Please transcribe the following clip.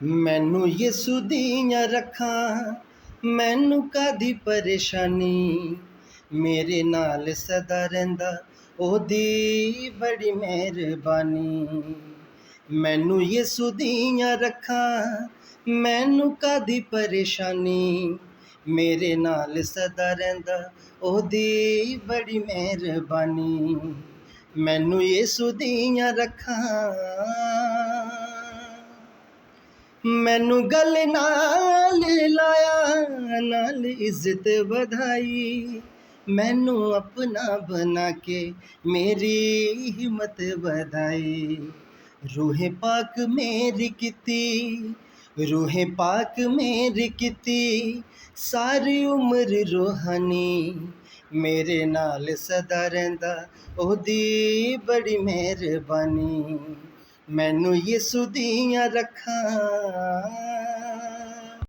ਮੈਨੂੰ ਯਿਸੂ ਦੀਆਂ ਰੱਖਾਂ, ਮੈਨੂੰ ਕਾਦੀ ਪਰੇਸ਼ਾਨੀ। ਮੇਰੇ ਨਾਲ ਸਦਾ ਰਹਿੰਦਾ ਉਹਦੀ ਬੜੀ ਮਿਹਰਬਾਨੀ। ਮੈਨੂੰ ਯਿਸੂ ਦੀਆਂ ਰੱਖਾਂ, ਮੈਨੂੰ ਕਾਦੀ ਪਰੇਸ਼ਾਨੀ। ਮੇਰੇ ਨਾਲ ਸਦਾ ਰਹਿੰਦਾ ਉਹਦੀ ਬੜੀ ਮਿਹਰਬਾਨੀ। ਮੈਨੂੰ ਯਿਸੂ ਦੀਆਂ ਰੱਖਾਂ, ਮੈਨੂੰ ਗਲ ਨਾਲ ਲਾਇਆ, ਨਾਲ ਇੱਜ਼ਤ ਵਧਾਈ। ਮੈਨੂੰ ਆਪਣਾ ਬਣਾ ਕੇ ਮੇਰੀ ਹਿੰਮਤ ਵਧਾਈ। ਰੂਹੇ ਪਾਕ ਮੇਰੀ ਕੀਤੀ, ਰੂਹੇ ਪਾਕ ਮੇਰੀ ਕੀਤੀ, ਸਾਰੀ ਉਮਰ ਰੂਹਾਨੀ। ਮੇਰੇ ਨਾਲ ਸਦਾ ਰਹਿੰਦਾ ਉਹਦੀ ਬੜੀ ਮਿਹਰਬਾਨੀ। ਮੈਨੂੰ ਯਿਸੂ ਦੀਆਂ ਰੱਖਾਂ।